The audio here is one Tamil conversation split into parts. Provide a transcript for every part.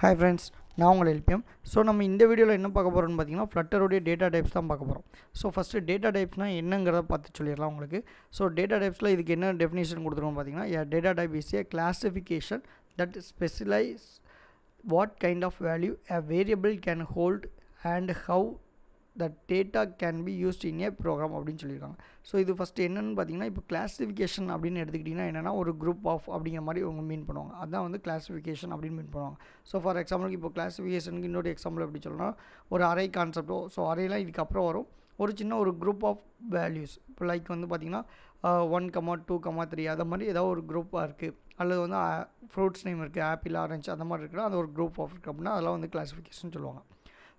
Hi friends, நான் உங்களை எழுப்பியம். ஸோ நம்ம இந்த வீடியோவில் என்ன பார்க்க போகிறோம்னு பார்த்தீங்கன்னா ஃப்ளட்டருடைய டேட்டா டைப்ஸ் தான் பார்க்க போகிறோம். ஸோ ஃபஸ்ட்டு டேட்டா டைப்ஸ்னால் என்னங்கிறத பார்த்து சொல்லிடலாம் உங்களுக்கு. ஸோ டேட்டா டைப்ஸில் இதுக்கு என்ன டெஃபினேஷன் கொடுத்துருக்கோம் பார்த்தீங்கன்னா data type is A classification that specialise what kind of value a variable can hold and how the data can be used in a program அப்படின்னு சொல்லியிருக்காங்க. ஸோ இது ஃபஸ்ட்டு என்னென்னு பார்த்தீங்கன்னா இப்போ கிளாஸிஃபிகேஷன் அப்படின்னு எடுத்துக்கிட்டிங்கன்னா என்னென்னா ஒரு குரூப் ஆஃப் அப்படிங்கிற மாதிரி அவங்க மீன் பண்ணுவாங்க. அதுதான் வந்து கிளாஸிஃபிகேஷன் அப்படின்னு மீன் பண்ணுவாங்க. ஸோ ஃபார் எக்ஸாம்பிளுக்கு இப்போ கிளாஸிஃபிகேஷனுக்கு இன்னொரு எக்ஸாம்பிள் எப்படி சொல்லணும்னா ஒரு அரே கான்செப்டோ ஸோ அரேலாம் இதுக்கப்புறம் வரும் ஒரு சின்ன ஒரு குரூப் ஆஃப் வேல்யூஸ் இப்போ லைக் வந்து பார்த்திங்கன்னா 1,2,3 அதை மாதிரி ஏதாவது ஒரு குரூப்பாக இருக்குது அல்லது வந்து ஃப்ரூட்ஸ் நேம் இருக்குது ஆப்பிள் ஆரஞ்சு அந்த மாதிரி இருக்குன்னா அது ஒரு குரூப் ஆஃப் இருக்குது அப்படின்னா அதெல்லாம் வந்து கிளாஸிஃபிகேஷன் சொல்லுவாங்க.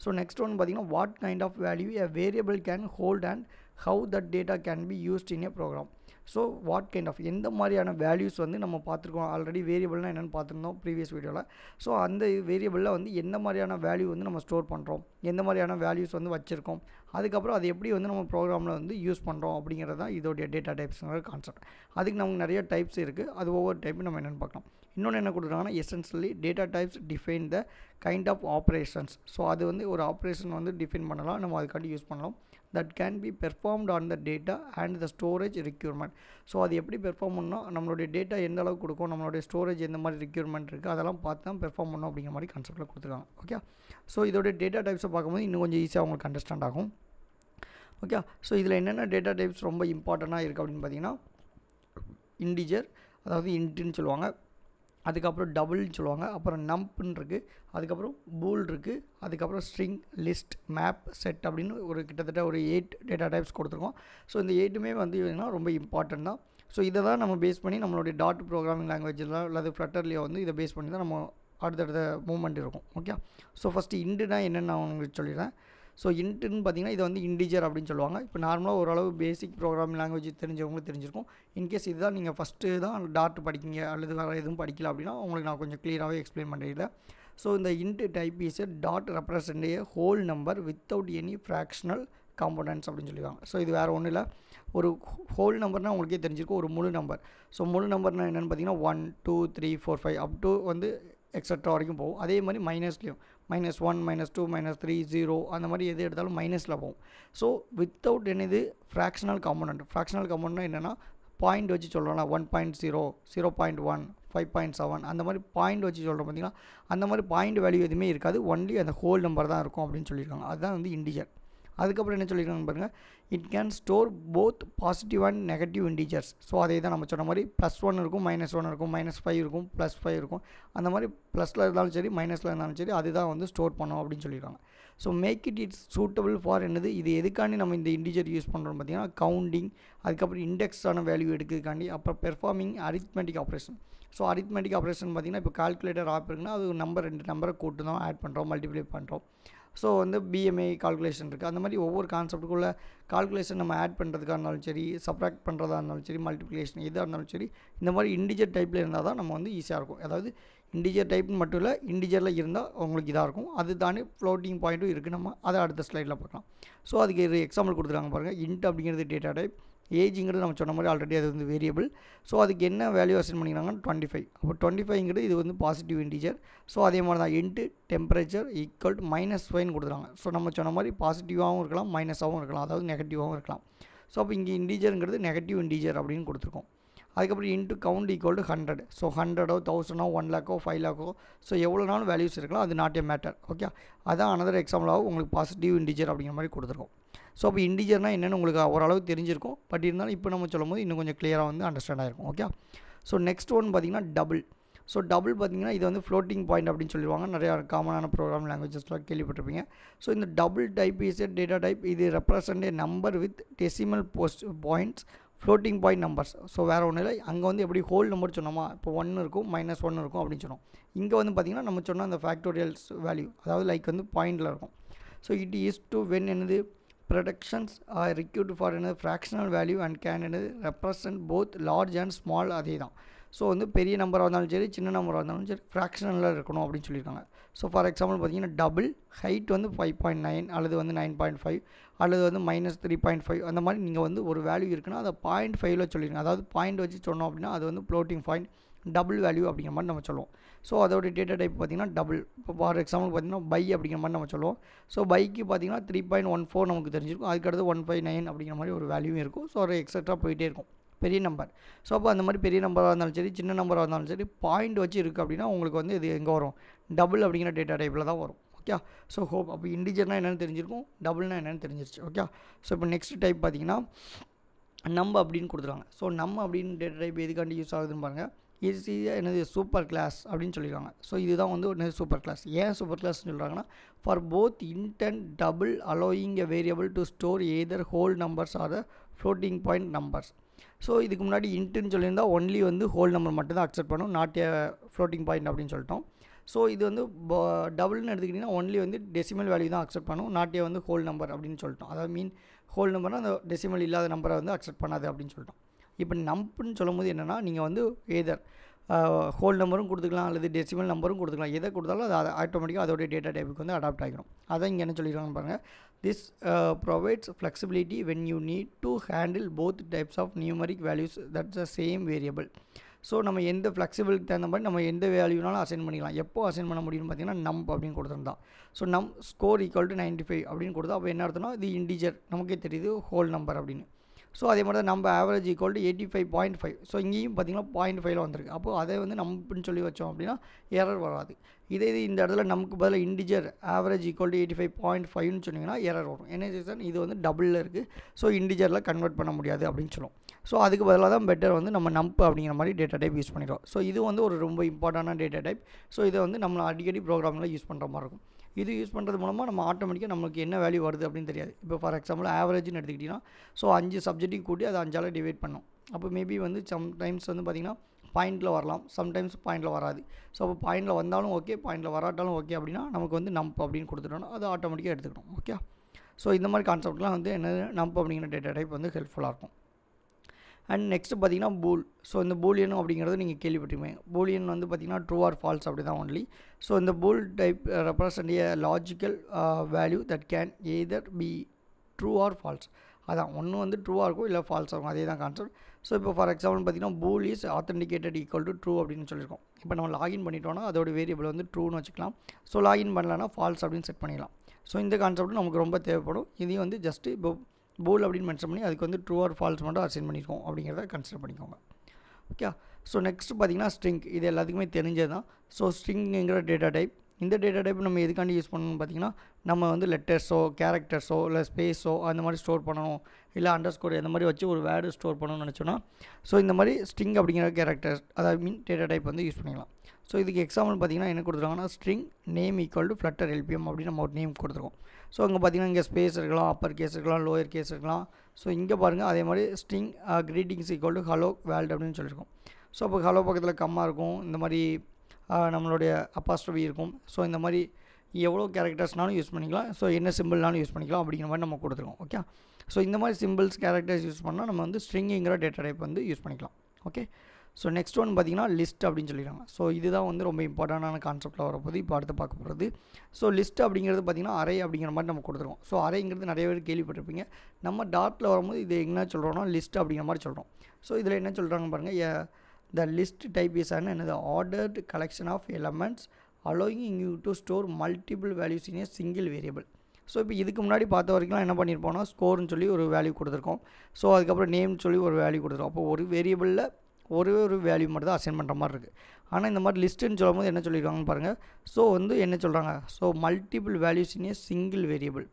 ஸோ நெக்ஸ்ட் ஒன் பார்த்திங்கன்னா what kind of value a variable can hold and how that data can be used in a program. So what kind of எந்த மாதிரியான வேல்யூஸ் வந்து நம்ம பார்த்துருக்கோம் ஆல்ரெடி வேரியபிள்னால் என்னென்னு பார்த்துருந்தோம் ப்ரீவியஸ் வீடியோவில். ஸோ அந்த வேரியபிளில் வந்து எந்த மாதிரியான வேல்யூ வந்து நம்ம ஸ்டோர் பண்ணுறோம் எந்த மாதிரியான வேல்யூஸ் வந்து வச்சுருக்கோம் அதுக்கப்புறம் அது எப்படி வந்து நம்ம ப்ரோக்ராமில் வந்து யூஸ் பண்ணுறோம் அப்படிங்கிறது தான் இதோடைய டேட்டா டைப்ஸுங்கிற கான்செப்ட். அதுக்கு நமக்கு நிறைய டைப்ஸ் இருக்குது அது ஒவ்வொரு டைப்பும் நம்ம என்னென்னு பார்க்கலாம். இன்னொன்று என்ன கொடுத்துருக்காங்கன்னா essentially data types define the kind of operations. So அது வந்து ஒரு ஆப்ரேஷன் வந்து டிஃபைன் பண்ணலாம் நம்ம அதுக்காண்டி யூஸ் பண்ணலாம் that can be performed on the data and the storage requirement. So அது எப்படி பெர்ஃபார்ம் பண்ணோம் நம்மளுடைய டேட்டா எந்த அளவுக்கு கொடுக்கும் நம்மளுடைய ஸ்டோரேஜ் எந்த மாதிரி ரெக்யூர்மெண்ட் இருக்குது அதெல்லாம் பார்த்து தான் பெர்ஃபார்ம் பண்ணணும் அப்படிங்கிற மாதிரி கான்செப்ட்டில் கொடுத்துருக்காங்க. ஓகே ஸோ இதோடைய டேட்டா டைப்ஸை பார்க்கும்போது இன்னும் கொஞ்சம் ஈஸியாக உங்களுக்கு அண்டர்ஸ்டாண்ட் ஆகும். ஓகே ஸோ இதில் என்னென்ன டேட்டா டைப்ஸ் ரொம்ப இம்பார்ட்டண்ட்டாக இருக்குது அப்படின்னு பார்த்தீங்கன்னா இன்டிஜர் அதாவது இன்ட்டுன்னு சொல்லுவாங்க அதுக்கப்புறம் டபுள்னு சொல்லுவாங்க அப்புறம் நம்ப்னு இருக்குது அதுக்கப்புறம் பூல் இருக்குது அதுக்கப்புறம் ஸ்ட்ரிங் லிஸ்ட் மேப் செட் அப்படின்னு ஒரு கிட்டத்தட்ட ஒரு 8 டேட்டா டைப்ஸ் கொடுத்துருக்கோம். ஸோ இந்த 8மே வந்து ரொம்ப இம்பார்ட்டன்ட் தான். ஸோ இதை தான் நம்ம பேஸ் பண்ணி நம்மளுடைய டாட் ப்ரோக்ராமிங் லாங்குவேஜில் அல்லது ஃப்ளட்டர்லேயே வந்து இதை பேஸ் பண்ணி தான் நம்ம அடுத்தடுத்த மூவ்மெண்ட் இருக்கும். ஓகே ஸோ ஃபஸ்ட்டு இன்டுனா என்னென்னு நான் உங்களுக்கு சொல்லிடுறேன். ஸோ இன்ட்டுன்னு பார்த்தீங்கன்னா இதை வந்து இன்டிஜர் அப்படின்னு சொல்லுவாங்க. இப்போ நார்மலாக ஓரளவு பேசிக் ப்ரோக்ராமிங் லாங்குவேஜ் தெரிஞ்சவங்களுக்கு தெரிஞ்சிருக்கும். இன்கேஸ் இதுதான் நீங்கள் ஃபஸ்ட்டு தான் டாட் படிக்கிங்க அல்லது வேறு எதுவும் படிக்கல அப்படின்னா உங்களுக்கு நான் கொஞ்சம் க்ளியராகவே எக்ஸ்பிளைன் பண்ணிடுறேன். ஸோ இந்த int type is dot represent A whole number without any fractional components அப்படின்னு சொல்லிடுவாங்க. ஸோ இது வேறு ஒன்றும் இல்லை ஒரு ஹோல் நம்பர்னால் உங்களுக்கே தெரிஞ்சிருக்கும் ஒரு முழு நம்பர். ஸோ முழு நம்பர்னால் என்னென்னு பார்த்தீங்கன்னா 1 2 3 4 5 அப் டு வந்து எக்ஸட்ரா வரைக்கும் போகும். அதே மாதிரி மைனஸ்லேயும் -1 -2 -3 0 அந்த மாதிரி எது எடுத்தாலும் மைனஸில் போகும். ஸோ வித்தவுட் என்னது ஃப்ராக்ஷனல் காம்போனன்ட் என்னென்னா பாயிண்ட் வச்சு சொல்கிறோம்ல 1.0 0.1 5.7 அந்த மாதிரி பாயிண்ட் வச்சு சொல்கிறோம் பார்த்தீங்கன்னா அந்த மாதிரி பாயிண்ட் வேல்யூ எதுவுமே இருக்காது ஒன்லி அந்த ஹோல் நம்பர் தான் இருக்கும் அப்படின்னு சொல்லியிருக்காங்க. அதுதான் வந்து இன்டிஜர். அதுக்கப்புறம் என்ன சொல்லியிருக்காங்க பாருங்கள் it can store both positive and negative integers. So அதே தான் நம்ம சொன்ன மாதிரி +1 இருக்கும் -1 இருக்கும் -5 இருக்கும் +5 இருக்கும் அந்த மாதிரி ப்ளஸில் இருந்தாலும் சரி மைனஸில் இருந்தாலும் சரி அதுதான் வந்து ஸ்டோர் பண்ணோம் அப்படின்னு சொல்லியிருக்காங்க. So make its suitable for என்னது இது எதுக்காண்டி நம்ம இந்த இன்டிஜர் யூஸ் பண்ணுறோம் பார்த்தீங்கன்னா கவுண்டிங் அதுக்கப்புறம் இண்டெக்ஸான வேல்யூ எடுக்கிறதுக்காண்டி அப்புறம் performing arithmetic operation. So arithmetic operation பார்த்திங்கன்னா இப்போ கால்குலேட்டர் ஆப் இருக்குன்னா அது ஒரு நம்பர் 2 நம்பரை கூட்டு தான் ஆட் பண்ணுறோம் மல்டிப்ளை பண்ணுறோம். ஸோ வந்து பிஎம்ஐ கால்குலேஷன் இருக்குது அந்த மாதிரி ஒவ்வொரு கான்செப்ட்டுக்குள்ள கால்குலேஷன் நம்ம ஆட் பண்ணுறதுக்காக இருந்தாலும் சரி சப்ராக்ட் பண்ணுறதா இருந்தாலும் சரி மல்டிப்ளிகேஷன் எதாக இருந்தாலும் சரி இந்த மாதிரி இன்டிஜர் டைப்பில் இருந்தால் தான் நம்ம வந்து ஈஸியாக இருக்கும். அதாவது இன்டிஜர் டைப்னு மட்டும் இல்லை இன்டிஜரில் இருந்தால் உங்களுக்கு இதாக இருக்கும். அது தானே ஃப்ளோட்டிங் பாயிண்ட்டும் இருக்குது நம்ம அதை அடுத்த ஸ்லைடில் பார்க்கலாம். ஸோ அதுக்கு ஒரு எக்ஸாம்பிள் கொடுத்துருக்காங்க பாருங்கள் இன்ட் அப்படிங்கிறது டேட்டா டைப் ஏஜுங்கிறது நம்ம சொன்ன மாதிரி ஆல்ரெடி அது வந்து வேரியபிள். ஸோ அதுக்கு என்ன வேல்யூ அசைன் பண்ணிக்கிறாங்கன்னா 25. அப்போ 25ங்கிறது இது வந்து பாசிட்டிவ் இன்டிஜர். ஸோ அதே மாதிரி தான் இன்ட்டு டெம்பரேச்சர் ஈக்குவல் டு -5 கொடுத்துருக்காங்க. ஸோ நம்ம சொன்ன மாதிரி பாசிட்டிவாகவும் இருக்கலாம் மைனஸாகவும் இருக்கலாம் அதாவது நெகட்டிவாகவும் இருக்கலாம். ஸோ அப்போ இங்கே இன்டிஜருங்கிறது நெகட்டிவ் இன்டிஜர் அப்படின்னு கொடுத்துருக்கோம். அதுக்கப்புறம் int count equal to 100. So 100 1000 1 lakhோ 5 lakhோ ஸோ எவ்வளோ நாளும் வேல்யூஸ் இருக்கலாம் அது நாட் ஏ மேட்டர். ஓகே அதான் அனதர் எக்ஸாம்பிளாகவும் உங்களுக்கு பாசிட்டிவ் இன்டிஜர் அப்படிங்கிற மாதிரி கொடுத்துருக்கோம். ஸோ அப்போ இன்டிஜர்னால் என்னென்னு உங்களுக்கு ஓரளவு தெரிஞ்சிருக்கும். பட் இருந்தாலும் இப்போ நம்ம சொல்லும் போது இன்னும் கொஞ்சம் கிளியராக வந்து அண்டர்ஸ்டாண்ட் ஆகிருக்கும். ஓகே ஸோ நெக்ஸ்ட் ஒன் பார்த்திங்கன்னா டபுள். ஸோ டபுள் பார்த்திங்கன்னா இது வந்து ஃப்ளோட்டிங் பாயிண்ட் அப்படின்னு சொல்லுவாங்க. நிறையா காமனான ப்ரோக்ராம் லாங்குவேஜஸ்லாம் கேள்விப்பட்டிருப்பீங்க. ஸோ இந்த double type is a data type இது represent a number with decimal points floating point numbers. So வேறு ஒன்றும் இல்லை அங்கே வந்து எப்படி ஹோல் நம்பர் சொன்னோமா இப்போ 1 இருக்கும் -1 இருக்கும் அப்படின்னு சொன்னோம். இங்கே வந்து பார்த்திங்கன்னா நம்ம சொன்ன அந்த ஃபேக்டோரியல்ஸ் வேல்யூ அதாவது லைக் வந்து பாயிண்டில் இருக்கும். So it is to when என்னது ப்ரொடக்ஷன்ஸ் ஆர் ரிக்யூட் ஃபார் என்னது ஃப்ராக்ஷனல் வேல்யூ அண்ட் கேன் என்னது represent both large and small அதே தான். ஸோ வந்து பெரிய நம்பராக இருந்தாலும் சரி சின்ன நம்பராக இருந்தாலும் சரி ஃப்ராக்ஷனலில் இருக்கணும் அப்படின்னு சொல்லியிருக்காங்க. ஸோ ஃபார் எக்ஸாம்பிள் பார்த்தீங்கன்னா டபுள் ஹைட் வந்து 5.9 அல்லது வந்து 9.5 அல்லது வந்து -3.5 அந்த மாதிரி நீங்கள் வந்து ஒரு வேல்யூ இருக்குன்னா அதை 0.5ல் சொல்லிடுங்க. அதாவது பாயிண்ட் வச்சு சொன்னோம் அப்படின்னா அது வந்து ஃப்ளோட்டிங் பாயிண்ட் டபுள் வேல்யூ அப்படிங்கிற மாதிரி நம்ம சொல்லுவோம். ஸோ அதோட டேட்டா டைப் பார்த்திங்கன்னா டபுள். இப்போ ஃபார் எக்ஸாம்பிள் பார்த்திங்கன்னா பை அப்படிங்கிற மாதிரி நம்ம சொல்லுவோம். ஸோ பைக்கு பார்த்திங்கன்னா 3.14 நமக்கு தெரிஞ்சிருக்கும். அதுக்கடுத்து 159 அப்படிங்கிற மாதிரி ஒரு வேல்யூவும் இருக்கும். ஸோ ஒரு எக்ஸட்ரா போயிட்டே இருக்கும் பெரிய நம்பர். ஸோ அப்போ அந்த மாதிரி பெரிய நம்பராக இருந்தாலும் சரி சின்ன நம்பராக இருந்தாலும் சரி பாயிண்ட் வச்சு இருக்குது அப்படின்னா உங்களுக்கு வந்து இது எங்கே வரும், டபுள் அப்படிங்கிற டேட்டா டைப்பில் தான் வரும். ஓகே. ஸோ ஹோப் அப்போ இண்டிஜர்னால் என்னென்னு தெரிஞ்சிருக்கும், டபுள்னா என்னென்னு தெரிஞ்சிருச்சு. ஓகே. ஸோ இப்போ நெக்ஸ்ட் டைப் பார்த்திங்கன்னா நம்ப அப்படின்னு கொடுத்துருவாங்க. ஸோ நம்ம அப்படின்னு டேட்டா டைப் எதுக்காண்டி யூஸ் ஆகுதுன்னு பாருங்கள். இது என்னது சூப்பர் கிளாஸ் அப்படின்னு சொல்லியிருக்காங்க. ஸோ இதுதான் வந்து என்னது சூப்பர் கிளாஸ். ஏன் சூப்பர் கிளாஸ்னு சொல்கிறாங்கன்னா for both int and double allowing a variable to store either whole numbers are the floating point numbers. So இதுக்கு முன்னாடி இன்ட்டுன்னு சொல்லியிருந்தா ஒன்லி வந்து ஹோல் நம்பர் மட்டும் தான் அக்செப்ட் பண்ணும், நாட் ஏ ஃப்ளோட்டிங் பாயிண்ட் அப்படின்னு சொல்லிட்டோம். ஸோ இது வந்து டபுள்னு எடுத்துக்கிட்டிங்கன்னா ஒன்லி வந்து டெசிமல் வேல்யூ தான் அக்செப்ட் பண்ணும், நாட் ஏ வந்து ஹோல் நம்பர் அப்படின்னு சொல்லிட்டோம். அதாவது மீன் ஹோல் நம்பர்னால் அந்த டெசிமல் இல்லாத நம்பரை வந்து அக்செப்ட் பண்ணாது அப்படின்னு சொல்லிட்டோம். இப்போ நம்புன்னு சொல்லும் போது என்னென்னா நீங்கள் வந்து ஏதர் ஹோல் நம்பரும் கொடுத்துக்கலாம் அல்லது டெசிமல் நம்பரும் கொடுத்துக்கலாம். எதை கொடுத்தாலும் அது ஆட்டோமேட்டிக்காக அதோடைய டேட்டா டைப்புக்கு வந்து அடாப்ட் ஆகிடும். அதான் இங்கே என்ன சொல்லிடுறாங்கன்னு பாருங்கள். This provides flexibility when you need to handle both types of numeric values that's the same variable. So நம்ம எந்த ஃப்ளெக்சிபிளுக்கு தகுந்த மாதிரி நம்ம எந்த வேல்யூனாலும் அசைன் பண்ணிக்கலாம். எப்போ அசைன் பண்ண முடியும்னு பார்த்தீங்கன்னா நம்ப் அப்படின்னு கொடுத்துருந்தா. ஸோ ஸ்கோர் ஈக்குவல் டு 95 அப்படின்னு கொடுத்தா அப்போ என்ன அர்த்தம்னா இது இண்டிஜர் நமக்கே தெரியுது ஹோல் நம்பர் அப்படின்னு. ஸோ அதே மாதிரி தான் நம்ம ஆவரேஜ் ஈக்குவல் டு 85.5. ஸோ இங்கேயும் பார்த்திங்கன்னா 0.5 வந்திருக்கு. அப்போது அதை வந்து நம்புன்னு சொல்லி வச்சோம் அப்படின்னா எரர் வராது. இதே இது இந்த இடத்துல நமக்கு பதிலாக இண்டிஜர் ஆவரேஜ் ஈக்குவல் டு 85.5ன்னு சொன்னிங்கன்னா எரர் வரும். என்ன ரீசன், இது வந்து டபுளில் இருக்குது. ஸோ இண்டிஜரில் கன்வெர்ட் பண்ண முடியாது அப்படின்னு சொல்லுவோம். ஸோ அதுக்கு பதிலாக தான் பெட்டர் வந்து நம்ம நம்ப் அப்படிங்கிற மாதிரி டேட்டா டைப் யூஸ் பண்ணிடுவோம். ஸோ இது வந்து ஒரு ரொம்ப இம்பார்ட்டண்டான டேட்டா டைப். ஸோ இதை வந்து நம்ம அடிக்கடி ப்ரோக்ராமில் யூஸ் பண்ணுற மாதிரி இருக்கும். இது யூஸ் பண்ணுறது மூலமாக நம்ம ஆட்டோமேட்டிக்காக நமக்கு என்ன வேல்யூ வருது அப்படின்னு தெரியாது. இப்போ ஃபார் எக்ஸாம்பிள் ஆவரேஜ்னு எடுத்துக்கிட்டிங்கன்னா ஸோ 5 சப்ஜெக்ட்டுக்கு கூட்டி அதை 5ஆல் டிவைட் பண்ணோம். அப்போ மேபி வந்து சம்டைம்ஸ் வந்து பார்த்திங்கன்னா பாயிண்டில் வரலாம், சம்டைம்ஸ் பாயிண்டில் வராது. ஸோ அப்போ பாயிண்டில் வந்தாலும் ஓகே, பாயிண்டில் வராட்டாலும் ஓகே அப்படின்னா நமக்கு வந்து நம்ப் அப்படின்னு கொடுத்துட்டோம்னா அது ஆட்டோமேட்டிக்காக எடுத்துக்கணும். ஓகே. ஸோ இந்த மாதிரி கான்செப்ட்லாம் வந்து என்ன நம்ப் அப்படிங்கிற டேட்டா டைப் வந்து ஹெல்ப்ஃபுல்லாக இருக்கும். அண்ட் நெக்ஸ்ட் பார்த்திங்கன்னா பூல். ஸோ இந்த பூலியன் அப்படிங்கிறது நீங்கள் கேள்விப்பட்டிருப்பீங்க. பூலியன் வந்து பார்த்திங்கன்னா ட்ரூ ஆர் ஃபால்ஸ் அப்படி தான் ஒன்லி. ஸோ இந்த pool type represent A logical value that can either be true or falls. அதான் ஒன்று வந்து ட்ரூவாக இருக்கும் இல்லை ஃபால்ஸாக இருக்கும், அதே தான் கான்செப்ட். ஸோ இப்போ ஃபார் எக்ஸாம்பிள் பார்த்திங்கன்னா pool is authenticated equal to true அப்படின்னு சொல்லியிருக்கோம். இப்போ நம்ம லாகின் பண்ணிட்டோன்னா அதோட வேரியபிள் வந்து ட்ரூன்னு வச்சுக்கலாம். ஸோ லாகின் பண்ணலன்னா ஃபால்ஸ் அப்படின்னு செட் பண்ணிடலாம். ஸோ இந்த கான்செப்ட் நமக்கு ரொம்ப தேவைப்படும். இதையும் வந்து ஜஸ்ட்டு இப்போ பூல் அப்படின்னு மென்ஷன் பண்ணி அதுக்கு வந்து ட்ரூ ஆர் ஃபால்ஸ் மட்டும் அசைன் பண்ணியிருக்கோம் அப்படிங்கிறத கன்சிடர் பண்ணிக்கோங்க. ஓகே. ஸோ நெக்ஸ்ட் பார்த்திங்கன்னா ஸ்ட்ரிங். இது எல்லாத்துக்குமே தெரிஞ்சது தான். ஸோ ஸ்ட்ரிங்குங்கிற டேட்டா டைப். இந்த டேட்டா டைப் நம்ம எதுக்காண்டி யூஸ் பண்ணணும்னு பார்த்திங்கன்னா நம்ம வந்து லெட்டர்ஸோ கேரக்டர்ஸோ இல்லை ஸ்பேஸோ அந்த மாதிரி ஸ்டோர் பண்ணணும், இல்லை அண்டர்ஸ்கோர் அந்த மாதிரி வச்சு ஒரு வேர்டு ஸ்டோர் பண்ணணும்னு நினச்சோன்னா ஸோ இந்த மாதிரி ஸ்ட்ரிங் அப்படிங்கிற கேரக்டர்ஸ் அதாவது மீன் டேட்டா டைப் வந்து யூஸ் பண்ணிக்கலாம். ஸோ இதுக்கு எக்ஸாம்பிள் பார்த்திங்கன்னா என்ன கொடுத்துருக்காங்கன்னா string name equal to flutter LPM அப்படின்னு நம்ம ஒரு நேம் கொடுத்துருக்கோம். ஸோ இங்கே பார்த்திங்கன்னா இங்கே ஸ்பேஸ் இருக்கலாம், அப்பர் கேஸ் இருக்கலாம், லோயர் கேஸ் இருக்கலாம். ஸோ இங்கே பாருங்கள் அதே மாதிரி string greetings equal to hello world அப்படின்னு சொல்லியிருக்கோம். ஸோ அப்போ ஹலோ பக்கத்தில் கம்மா இருக்கும், இந்த மாதிரி நம்மளுடைய அப்பாஸ்ட்ரோஃபி இருக்கும். ஸோ இந்த மாதிரி எவ்வளோ கேரக்டர்ஸ்னாலும் யூஸ் பண்ணிக்கலாம். ஸோ என்ன சிம்பிள்னாலும் யூஸ் பண்ணிக்கலாம் அப்படிங்கிற மாதிரி நம்ம கொடுத்துருக்கோம். ஓகே. ஸோ இந்த மாதிரி சிம்பிள்ஸ் கேரக்டர்ஸ் யூஸ் பண்ணால் நம்ம வந்து ஸ்ட்ரிங்குங்கிற டேட்டா டைப் வந்து யூஸ் பண்ணிக்கலாம். ஓகே. ஸோ நெக்ஸ்ட் ஒன் பார்த்திங்கன்னா லிஸ்ட் அப்படின்னு சொல்லிடுறாங்க. ஸோ இதுதான் வந்து ரொம்ப இம்பார்ட்டண்டான கான்செப்ட்டில் வரப்போது இப்போ அடுத்து பார்க்க போகிறது. ஸோ லிஸ்ட் அப்படிங்கிறது பார்த்திங்கன்னா அரே அப்படிங்கிற மாதிரி நம்ம கொடுத்துருக்கோம். ஸோ அரேங்கிறது நிறைய பேர் கேள்விப்பட்டிருப்பீங்க. நம்ம டாட்டில் வரும்போது இது என்ன சொல்கிறோன்னா லிஸ்ட் அப்படிங்கிற மாதிரி சொல்கிறோம். ஸோ இதில் என்ன சொல்கிறாங்க பாருங்கள், the list type is an ordered collection of elements allowing you to store multiple values in a single variable. So இப்போ இதுக்கு முன்னாடி பார்த்த வரைக்கும் என்ன பண்ணியிருப்போம்னா ஸ்கோர்னு சொல்லி ஒரு வேல்யூ கொடுத்துருக்கோம். ஸோ அதுக்கப்புறம் நேம்னு சொல்லி ஒரு வேல்யூ கொடுத்துருக்கோம். அப்போ ஒரு வேரியபிளில் ஒரு வேல்யூ மட்டும் தான் அசைன் பண்ணுற மாதிரி இருக்குது. ஆனால் இந்த மாதிரி லிஸ்ட்டுன்னு சொல்லும் போது என்ன சொல்லியிருக்காங்கன்னு பாருங்கள். ஸோ வந்து என்ன சொல்கிறாங்க, so multiple values in a single variable.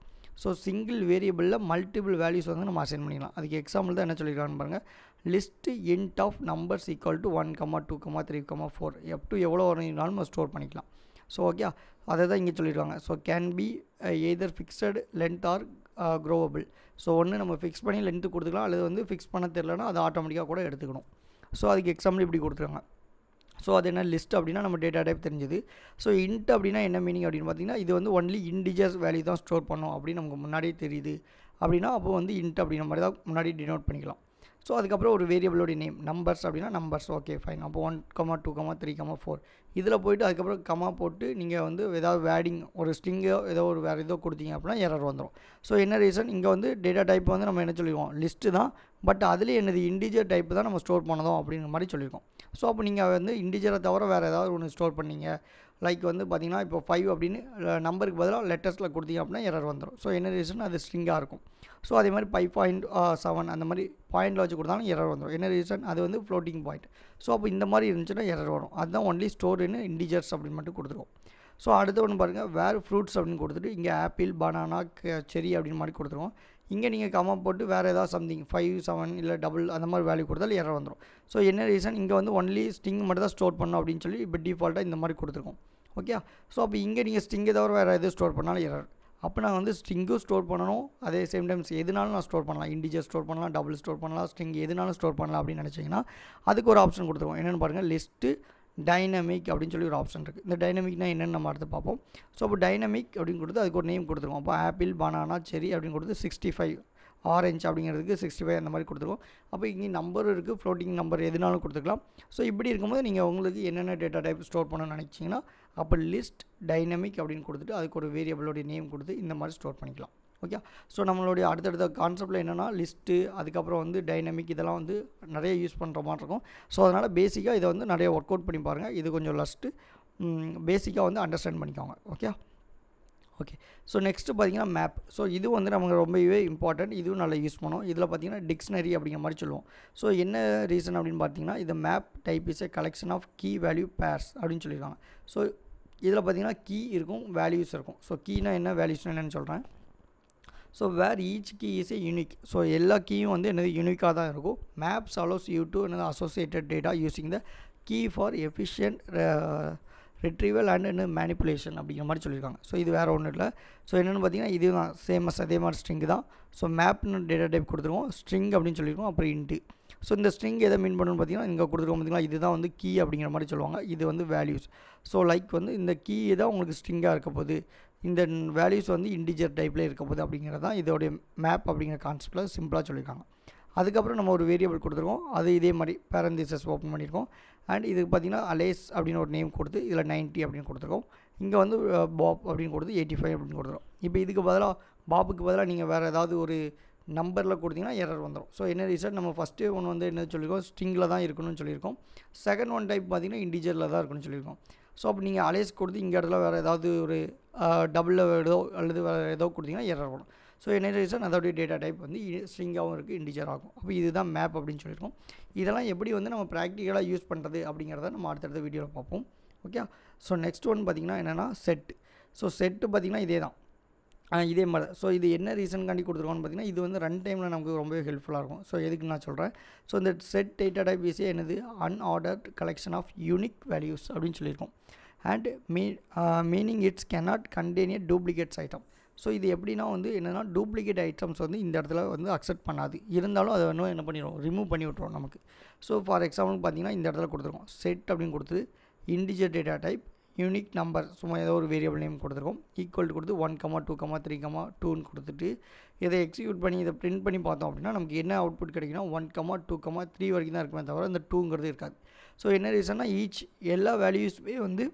So single வேரியபிளில் மல்டிபிள் வேல்யூஸ் வந்து நம்ம அசைன் பண்ணிக்கலாம். அதுக்கு எக்ஸாம்பிள் தான் என்ன சொல்லியிருக்காங்கன்னு பாருங்கள். List int of numbers equal to 1, 2, 3, 4 எப் டு எவ்வளோ வரணும்னாலும் நம்ம ஸ்டோர் பண்ணிக்கலாம். ஸோ ஓகே, அதை தான் இங்கே சொல்லியிருக்காங்க. So can be either fixed length or growable. So ஒன்று நம்ம ஃபிக்ஸ் பண்ணி லென்த்து கொடுத்துக்கலாம், அல்லது வந்து ஃபிக்ஸ் பண்ண தெரிலனா அது ஆட்டோமேட்டிக்காக கூட எடுத்துக்கணும். ஸோ அதுக்கு எக்ஸாம்பிள் இப்படி கொடுத்துருக்காங்க. ஸோ அது என்ன லிஸ்ட் அப்படின்னா நம்ம டேட்டா டைப் தெரிஞ்சுது. ஸோ இன்ட் அப்படின்னா என்ன மீனிங் அப்படின்னு பார்த்தீங்கன்னா இது வந்து ஒன்லி இண்டிஜர்ஸ் வேல்யூ தான் ஸ்டோர் பண்ணோம் அப்படின்னு நமக்கு முன்னாடியே தெரியுது அப்படின்னா அப்போ வந்து இன்ட் அப்படிங்கிற மாதிரி தான் முன்னாடி டினோட் பண்ணிக்கலாம். ஸோ அதுக்கப்புறம் ஒரு வேரியபிளோடைய நேம் நம்பர்ஸ் அப்படின்னா நம்பர்ஸ் ஓகே ஃபைன். அப்போ 1, 2, 3, 4 இதில் போய்ட்டு அதுக்கப்புறம் கமா போட்டு நீங்கள் வந்து ஏதாவது வேடிங் ஒரு ஸ்ட்ரிங்கோ ஏதோ ஒரு வேறு ஏதோ கொடுத்தீங்க அப்படின்னா எரர் வந்துடும். ஸோ என்ன ரீசன் இங்கே வந்து டேட்டா டைப் வந்து நம்ம என்ன சொல்லிடுவோம் லிஸ்ட்டு தான், பட் அதுலேயே என்னது இண்டிஜர் டைப்பு தான் நம்ம ஸ்டோர் பண்ணதோம் அப்படிங்கிற மாதிரி சொல்லியிருக்கோம். ஸோ அப்போ நீங்கள் வந்து இண்டிஜரை தவிர வேறு ஏதாவது ஒன்று ஸ்டோர் பண்ணீங்க லைக் வந்து பார்த்திங்கன்னா இப்போ 5 அப்படின்னு நம்பருக்கு பதிலாக லெட்டர்ஸில் கொடுத்தீங்க அப்படின்னா எரர் வந்துடும். ஸோ என்ன ரீசன் அது ஸ்ட்ரிங்காக இருக்கும். ஸோ அதே மாதிரி 5.7 அந்த மாதிரி பாயிண்டில் வச்சு கொடுத்தாலும் எரர் வந்துடும். என்ன ரீசன் அது வந்து ஃப்ளோட்டிங் பாயிண்ட். ஸோ அப்போ இந்த மாதிரி இருந்துச்சுன்னா எரர் வரும். அதுதான் ஒன்லி ஸ்டோர் இன் இண்டிஜர்ஸ் அப்படின்னு மட்டும் கொடுத்துருவோம். ஸோ அடுத்த ஒன்று பாருங்கள் வேறு ஃப்ரூட்ஸ் அப்படின்னு கொடுத்துட்டு இங்கே ஆப்பிள் பனானா செரி அப்படின்னு மாதிரி கொடுத்துருவோம். இங்கே நீங்கள் கமா போட்டு வேறு ஏதாவது சம்திங் 5, 7 இல்லை டபுள் அந்த மாதிரி வேல்யூ கொடுத்தாலும் எரர் வந்துடும். ஸோ என்ன ரீசன் இங்கே வந்து ஒன்லி ஸ்ட்ரிங் மட்டும் தான் ஸ்டோர் பண்ணணும் அப்படின்னு சொல்லி இப்போ டிஃபால்ட்டாக இந்த மாதிரி கொடுத்துருக்கோம். ஓகே. ஸோ அப்போ இங்கே நீங்கள் ஸ்ட்ரிங்கை தவிர வேறு எதுவும் ஸ்டோர் பண்ணாலும் எரர். அப்போ நான் வந்து ஸ்ட்ரிங்கும் ஸ்டோர் பண்ணணும், அதே சேம் டைம்ஸ் எதுனாலும் நான் ஸ்டோர் பண்ணலாம், இண்டிஜர் ஸ்டோர் பண்ணலாம், டபுள் ஸ்டோர் பண்ணலாம், ஸ்ட்ரிங் எதுனாலும் ஸ்டோர் பண்ணலாம் அப்படின்னு நினச்சிங்கன்னா அதுக்கு ஒரு ஆப்ஷன் கொடுத்துருவோம். என்னென்னு பாருங்கள் லிஸ்ட்டு டைனமிக் அப்படின்னு சொல்லி ஒரு ஆப்ஷன் இருக்குது. இந்த டைனமிக்னா என்னென்னு நம்ம அடுத்து பார்ப்போம். ஸோ அப்போ டைனமிக் அப்படின்னு கொடுத்து அதுக்கு ஒரு நேம் கொடுத்துருவோம். அப்போ ஆப்பிள் பனானா செரி அப்படின்னு கொடுத்து 65 ஆரஞ்ச் அப்படிங்கிறதுக்கு 65 அந்த மாதிரி கொடுத்துருவோம். அப்போ இங்கே நம்பர் இருக்குது, ஃப்ளோட்டிங் நம்பர் எதுனாலும் கொடுத்துக்கலாம். ஸோ இப்படி இருக்கும்போது நீங்கள் உங்களுக்கு என்னென்ன டேட்டா டைப் ஸ்டோர் பண்ணணும்னு நினச்சிங்கன்னா அப்போ லிஸ்ட் டைனமிக் அப்படின்னு கொடுத்துட்டு அதுக்கு ஒரு வேரியபிளோடைய நேம் கொடுத்து இந்த மாதிரி ஸ்டோர் பண்ணிக்கலாம். ஓகே. ஸோ நம்மளுடைய அடுத்தடுத்த கான்செப்ட்டில் என்னென்னா லிஸ்ட்டு அதுக்கப்புறம் வந்து டைனமிக் இதெல்லாம் வந்து நிறைய யூஸ் பண்ணுற மாதிரி இருக்கும். ஸோ அதனால் பேசிக்காக இதை வந்து நிறைய ஒர்க் அவுட் பண்ணி பாருங்கள். இது கொஞ்சம் லஸ்ட்டு பேசிக்காக வந்து அண்டர்ஸ்டாண்ட் பண்ணிக்கோங்க. ஓகே. ஸோ நெக்ஸ்ட்டு பார்த்தீங்கன்னா மேப். ஸோ இது வந்து நமக்கு ரொம்பவே இம்பார்ட்டன்ட், இதுவும் நல்லா யூஸ் பண்ணுவோம். இதில் பார்த்தீங்கன்னா டிக்ஷனரி அப்படிங்கிற மாதிரி சொல்லுவோம். ஸோ என்ன ரீசன் அப்படின்னு பார்த்தீங்கன்னா இது map type is a collection of key value pairs அப்படின்னு சொல்லியிருக்காங்க. ஸோ இதில் பார்த்தீங்கன்னா கீ இருக்கும், வேல்யூஸ் இருக்கும். ஸோ கீனா என்ன, வேல்யூஸ்னா என்னென்னு சொல்கிறேன். So where each key is a unique. So எல்லா கீயும் வந்து என்னது யூனிக்காக தான் இருக்கும். மேப்ஸ் அலோஸ் யூ டு என்னது associated data using the key for efficient retrieval and என்ன மேனிப்புலேஷன் அப்படிங்கிற மாதிரி சொல்லியிருக்காங்க. ஸோ இது வேறு ஒன்றும் இல்லை. ஸோ என்னென்னு பார்த்தீங்கன்னா இது தான் சேமஸ் அதே மாதிரி ஸ்ட்ரிங் தான். ஸோ மேப்னு டேட்டா டைப் கொடுத்துருவோம், ஸ்ட்ரிங் அப்படின்னு சொல்லியிருக்கோம், அப்புறம் இன்ட்டு. ஸோ இந்த ஸ்ட்ரிங் எதை மீன் பண்ணணும்னு பார்த்தீங்கன்னா இங்கே கொடுத்துருக்கோம் பார்த்தீங்கன்னா இதுதான் வந்து கீ அப்படிங்கிற மாதிரி சொல்லுவாங்க. இது வந்து வேல்யூஸ். ஸோ லைக் வந்து இந்த கீ தான் உங்களுக்கு ஸ்ட்ரிங்காக இருக்க போகுது, இந்த வேல்யூஸ் வந்து இண்டிஜர் டைப்பில் இருக்க போகுது அப்படிங்கிறது தான் இதோடைய மேப் அப்படிங்கிற கான்செப்டில் சிம்பிளாக சொல்லியிருக்காங்க. அதுக்கப்புறம் நம்ம ஒரு வேரியபிள் கொடுத்துருக்கோம், அது இதே மாதிரி பேரந்திசஸ் ஓப்பன் பண்ணியிருக்கோம். அண்ட் இதுக்கு பார்த்திங்கன்னா அலேஸ் அப்படின்னு ஒரு நேம் கொடுத்து இதில் 90 அப்படின்னு கொடுத்துருக்கோம். இங்கே வந்து பாப் அப்படின்னு கொடுத்து 85 அப்படின்னு கொடுத்துருக்கோம். இப்போ இதுக்கு பதிலாக பாப்புக்கு பதிலாக நீங்கள் வேறு ஏதாவது ஒரு நம்பரில் கொடுத்தீங்கன்னா எரர் வந்துடும். ஸோ என்ன ரீசன் நம்ம ஃபஸ்ட்டு ஒன்று வந்து என்ன சொல்லியிருக்கோம் ஸ்ட்ரிங்கில் தான் இருக்கணும்னு சொல்லியிருக்கோம். செகண்ட் ஒன் டைப் பார்த்திங்கன்னா இண்டிஜரில் தான் இருக்கணும்னு சொல்லியிருக்கோம். ஸோ அப்போ நீங்கள் அலேஸ் கொடுத்து இங்கே இடத்துல வேறு ஏதாவது ஒரு டபுளில் ஏதோ அல்லது வேறு ஏதோ கொடுத்தீங்கன்னா எரர் வரும். ஸோ என்ன ரீசன் அதோடைய டேட்டா டைப் வந்து ஸ்ட்ரிங்காகவும் இருக்குது, இண்டிஜர் ஆகும். அப்போ இதுதான் மேப் அப்படின்னு சொல்லியிருக்கோம். இதெல்லாம் எப்படி வந்து நம்ம ப்ராக்டிக்கலாக யூஸ் பண்ணுறது அப்படிங்கிறத நம்ம அடுத்தடுத்த வீடியோவில் பார்ப்போம். ஓகே. ஸோ நெக்ஸ்ட் ஒன் பார்த்திங்கன்னா என்னென்னா செட்டு. ஸோ செட்டு பார்த்திங்கன்னா இதே தான், இதே மாதிரி. ஸோ இது என்ன ரீசன்காண்டி கொடுத்துருக்கோன்னு பார்த்திங்கன்னா இது வந்து ரன் டைமில் நமக்கு ரொம்பவே ஹெல்ப்ஃபுல்லாக இருக்கும். ஸோ எதுக்கு நான் சொல்கிறேன். ஸோ இந்த செட் டேட்டா டைப் ஈஸியாக என்னது unordered collection of unique values அப்படின்னு சொல்லியிருக்கோம். And meaning its cannot contain a duplicates item. So இது எப்படின்னா வந்து என்னென்னா டூப்ளிகேட் ஐட்டம்ஸ் வந்து இந்த இடத்துல வந்து அக்செப்ட் பண்ணாது, இருந்தாலும் அதை இன்னும் என்ன பண்ணிடுவோம் ரிமூவ் பண்ணி விட்ருவோம் நமக்கு. ஸோ ஃபார் எக்ஸாம்பிள் பார்த்திங்கன்னா இந்த இடத்துல கொடுத்துருக்கோம் செட் அப்படின்னு கொடுத்து integer data type unique number சும்மா ஏதோ ஒரு வேரியபிள் நேம் கொடுத்துருக்கோம், ஈக்குவல் கொடுத்து 1, 2, 3, 2ன்னு கொடுத்துட்டு இதை எக்ஸிக்யூட் பண்ணி இதை பிரிண்ட் பண்ணி பார்த்தோம் அப்படின்னா நமக்கு என்ன அவுட்புட் கிடைக்குன்னா 1, 2, 3 வரைக்கும் தான் இருக்குமே தவிர இந்த 2ங்கிறது இருக்காது. ஸோ என்ன ரீசன்னா எல்லா வேல்யூஸுமே வந்து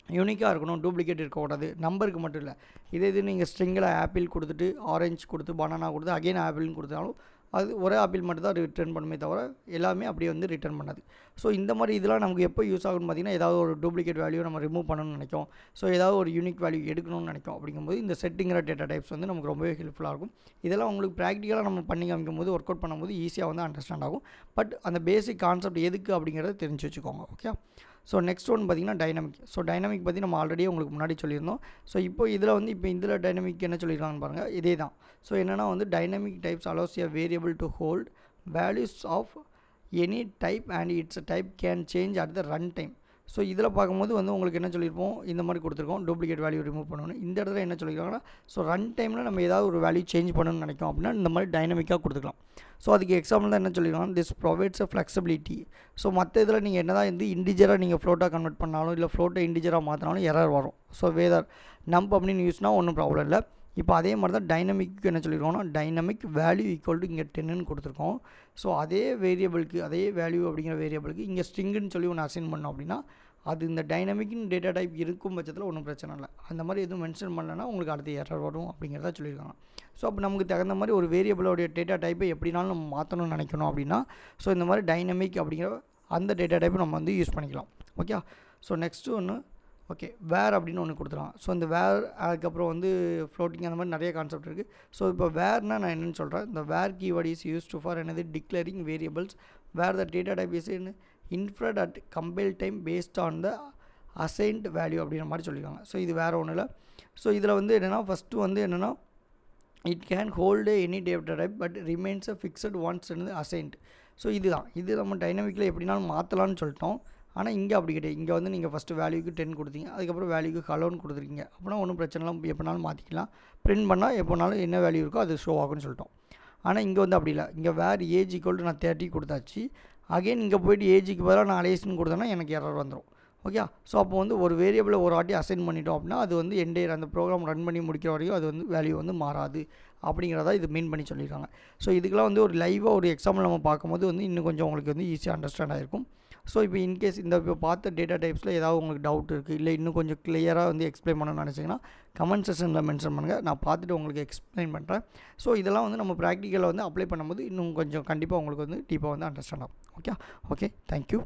யூனிக்காக இருக்கணும், டூப்ளிகேட் இருக்கக்கூடாது, நம்பருக்கு மட்டும் இல்லை. இது நீங்கள் ஸ்ட்ரிங்கில் ஆப்பிள் கொடுத்துட்டு ஆரஞ்சு கொடுத்து பனானா கொடுத்து அகைன் ஆப்பிள்னு கொடுத்தாலும் அது ஒரே ஆப்பிள் மட்டும் தான் ரிட்டர்ன் பண்ணுமே தவிர எல்லாமே அப்படியே வந்து ரிட்டர்ன் பண்ணாது. ஸோ இந்த மாதிரி இதெல்லாம் நமக்கு எப்போ யூஸ் ஆகும்னு பார்த்திங்கன்னா ஏதாவது ஒரு டூப்ளிகேட் வேல்யூ நம்ம ரிமூவ் பண்ணணும்னு நினைக்கும், ஸோ ஏதாவது ஒரு யூனிக் வேல்யூ எடுக்கணும்னு நினைக்கும். அப்படிங்கும்போது இந்த செட்டிங்கிற டேட்டா டைப்ஸ் வந்து நமக்கு ரொம்பவே ஹெல்ப்ஃபுல்லாக இருக்கும். இதெல்லாம் உங்களுக்கு ப்ராக்டிக்கலாக நம்ம பண்ணி காமிக்கும் போது ஒர்க் அவுட் பண்ணும்போது ஈஸியாக வந்து அண்டர்ஸ்டாண்ட் ஆகும். பட் அந்த பேசிக் கான்செப்ட் எதுக்கு அப்படிங்கிறத தெரிஞ்சு வச்சுக்கோங்க. ஓகே. ஸோ நெக்ஸ்ட் ஒன் பார்த்திங்கன்னா டைனமிக். ஸோ டைனமிக் பற்றி நம்ம ஆல்ரெடி உங்களுக்கு முன்னாடி சொல்லியிருந்தோம். ஸோ இதில் டைனமிக் என்ன சொல்லியிருக்காங்கன்னு பாருங்கள், இதே தான். ஸோ என்னென்னா வந்து dynamic types allows a variable to hold values of any type and its type can change at the run time. So இதில் பார்க்கும்போது வந்து உங்களுக்கு என்ன சொல்லியிருப்போம் இந்த மாதிரி கொடுத்துருக்கோம் டூப்ளிகேட் வேல்யூ ரிமூவ் பண்ணணும். இந்த இடத்துல என்ன சொல்லியிருக்காங்கன்னா ஸோ ரன் டைமில் நம்ம ஏதாவது ஒரு வேல்யூ சேஞ்ச் பண்ணணும்னு நினைக்கும் அப்படின்னா இந்த மாதிரி டைனமிக்காக கொடுத்துக்கலாம். ஸோ அதுக்கு எக்ஸாம்பிள் தான் என்ன சொல்லியிருக்காங்க, this provides a flexibility. So மற்ற இதில் நீங்கள் என்ன தான் வந்து இண்டிஜராக நீங்கள் ஃப்ளோட்டாக கன்வெர்ட் பண்ணாலும் இல்லை ஃப்ளோட்டை இண்டிஜராக மாற்றினாலும் எரர் வரும். ஸோ வேதர் நம்ப் அப்படின்னு யூஸ்னால் ஒன்றும் ப்ராப்ளம் இல்லை. இப்போ அதே மாதிரி தான் டைனமிக்கு என்ன சொல்லியிருக்கோம்னா டைனமிக் வேல்யூ ஈக்குவல் டு இங்கே 10ன்னு கொடுத்துருக்கோம். ஸோ அதே வேரியபிளுக்கு அதே வேல்யூ அப்படிங்கிற வேரியபிளுக்கு இங்கே ஸ்ட்ரிங்குன்னு சொல்லி ஒன்று அசைன் பண்ணோம் அப்படின்னா அது இந்த டைனமிக்னு டேட்டா டைப் இருக்கும் பட்சத்தில் ஒன்றும் பிரச்சனை இல்லை. அந்த மாதிரி எதுவும் மென்ஷன் பண்ணலன்னா உங்களுக்கு அடுத்து எரர் வரும் அப்படிங்கிறத சொல்லியிருக்காங்க. ஸோ அப்போ நமக்கு தகுந்த மாதிரி ஒரு வேரியபிளோடைய டேட்டா டைப்பை எப்படினாலும் நம்ம மாற்றணும்னு நினைக்கணும் அப்படின்னா ஸோ இந்த மாதிரி டைனமிக் அப்படிங்கிற அந்த டேட்டா டைப்பை நம்ம வந்து யூஸ் பண்ணிக்கலாம். ஓகே. ஸோ நெக்ஸ்ட்டு ஒன்று ஓகே வேர் அப்படின்னு ஒன்று கொடுத்துருவாங்க. ஸோ இந்த வேர் அதுக்கப்புறம் வந்து ஃப்ளோட்டிங் அந்த மாதிரி நிறைய கான்செப்ட் இருக்குது. ஸோ இப்போ வேர்னால் நான் என்னென்னு சொல்கிறேன், இந்த var keyword is used for என்னது declaring variables where the data type is in inferred at compile time based on the assigned value அப்படிங்கிற மாதிரி சொல்லியிருக்காங்க. ஸோ இது வேறு ஒன்றும் இல்லை. ஸோ இதில் வந்து என்னென்னா ஃபஸ்ட்டு வந்து என்னென்னா it can hold any data type but remains a fixed once என்னது அசைன்ட். ஸோ இதுதான் இது நம்ம டைனமிக்கில் எப்படினாலும் மாற்றலான்னு சொல்லிட்டோம். ஆனால் இங்கே அப்படி கிடையாது. இங்கே வந்து நீங்கள் ஃபஸ்ட்டு வேல்யூக்கு 10 கொடுத்தீங்க, அதுக்கப்புறம் வேல்யூக்கு ஹலோன்னு கொடுத்துருக்கீங்க அப்படின்னா ஒன்றும் பிரச்சனைலாம் எப்போனாலும் மாற்றிக்கலாம். பிரிண்ட் பண்ணால் எப்போனாலும் என்ன வேல்யூ இருக்கோ அது ஷோ ஆகும்னு சொல்லிட்டோம். ஆனால் இங்கே வந்து அப்படி இல்லை. இங்கே வேர் ஏஜ் ஈக்குவல் டு நான் 30 கொடுத்தாச்சு. அகைன் இங்கே போய்ட்டு ஏஜுக்கு பதிலாக நான் அலேஸ்ன்னு கொடுத்தேன்னா எனக்கு எரர் வந்துடும். ஓகே. ஸோ அப்போ வந்து ஒரு வேரியபிளை ஒரு வாட்டி அசைன் பண்ணிட்டோம் அப்படின்னா அது வந்து என்டையர் அந்த ப்ரோக்ராம் ரன் பண்ணி முடிக்கிற வரைக்கும் அது வந்து வேல்யூ வந்து மாறாது அப்படிங்கிறதா இது மீன் பண்ணி சொல்லியிருக்காங்க. ஸோ இதுக்கெல்லாம் வந்து ஒரு லைவாக ஒரு எக்ஸாம்பிள் நம்ம பார்க்கும்போது வந்து இன்னும் கொஞ்சம் உங்களுக்கு வந்து ஈஸியாக அண்டர்ஸ்டாண்ட் ஆகிருக்கும். ஸோ இப்போ இன்கேஸ் இந்த இப்போ பார்த்த டேட்டா டைப்ஸில் ஏதாவது உங்களுக்கு டவுட் இருக்குது இல்லை இன்னும் கொஞ்சம் கிளியராக வந்து எக்ஸ்பிளைன் பண்ணணும்னு நினச்சிங்கன்னா கமெண்ட் செக்ஷனில் மென்ஷன் பண்ணுங்கள். நான் பார்த்துட்டு உங்களுக்கு எக்ஸ்பிளைன் பண்ணுறேன். ஸோ இதெல்லாம் வந்து நம்ம ப்ராக்டிக்கலில் வந்து அப்ளை பண்ணும்போது இன்னும் கொஞ்சம் கண்டிப்பாக உங்களுக்கு வந்து டீப்பாக வந்து அண்டர்ஸ்டாண்ட் ஆகும். ஓகே. தேங்க்யூ.